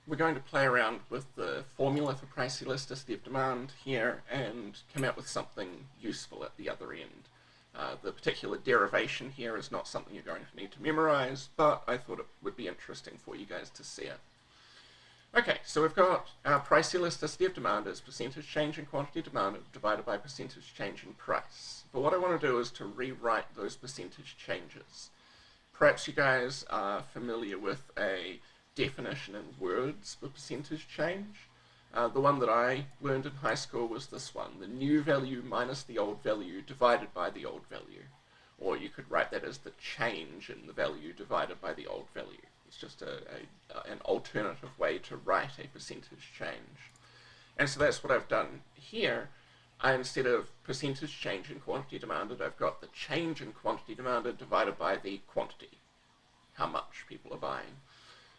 we're going to play around with the formula for price elasticity of demand here and come out with something useful at the other end. The particular derivation here is not something you're going to need to memorize, but I thought it would be interesting for you guys to see it. Okay, so we've got our price elasticity of demand as percentage change in quantity demanded divided by percentage change in price. But what I want to do is to rewrite those percentage changes. Perhaps you guys are familiar with a definition in words for percentage change. The one that I learned in high school was this one: the new value minus the old value divided by the old value. Or you could write that as the change in the value divided by the old value. It's just an alternative way to write a percentage change. And so that's what I've done here. Instead of percentage change in quantity demanded, I've got the change in quantity demanded divided by the quantity, how much people are buying.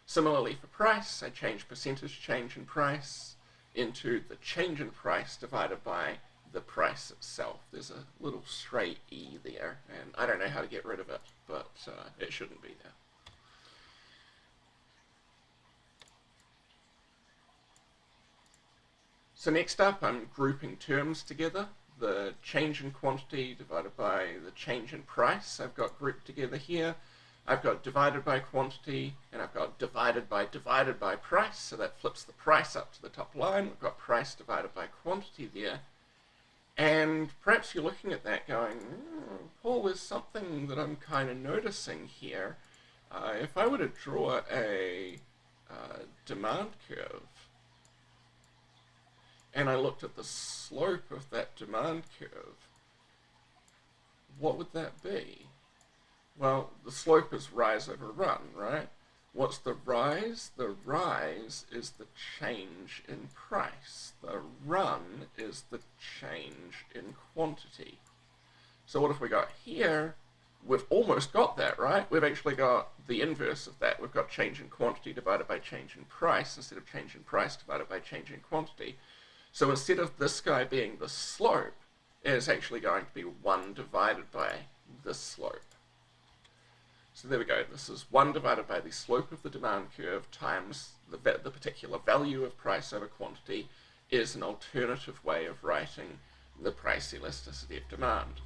Similarly for price, I change percentage change in price into the change in price divided by the price itself. There's a little stray E there, and I don't know how to get rid of it, but it shouldn't be there. So next up, I'm grouping terms together. The change in quantity divided by the change in price I've got grouped together here. I've got divided by quantity, and I've got divided by price, so that flips the price up to the top line. We've got price divided by quantity there. And perhaps you're looking at that going, Paul, there's something that I'm kind of noticing here. If I were to draw a demand curve, and I looked at the slope of that demand curve, what would that be? Well, the slope is rise over run, right? What's the rise? The rise is the change in price. The run is the change in quantity. So what have we got here? We've almost got that, right? We've actually got the inverse of that. We've got change in quantity divided by change in price instead of change in price divided by change in quantity. So instead of this guy being the slope, it is actually going to be 1 divided by the slope. So there we go. This is 1 divided by the slope of the demand curve times the particular value of price over quantity is an alternative way of writing the price elasticity of demand.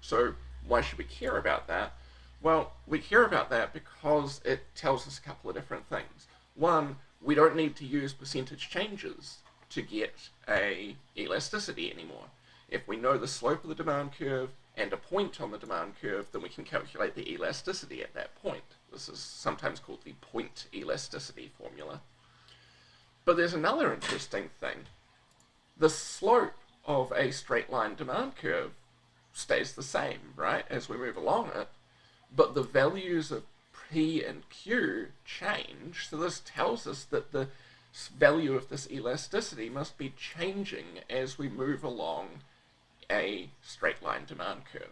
So why should we care about that? Well, we care about that because it tells us a couple of different things. One, we don't need to use percentage changes to get a elasticity anymore. If we know the slope of the demand curve and a point on the demand curve, then we can calculate the elasticity at that point. This is sometimes called the point elasticity formula. But there's another interesting thing. The slope of a straight line demand curve stays the same, right, as we move along it, but the values of P and Q change, so this tells us that the value of this elasticity must be changing as we move along a straight line demand curve.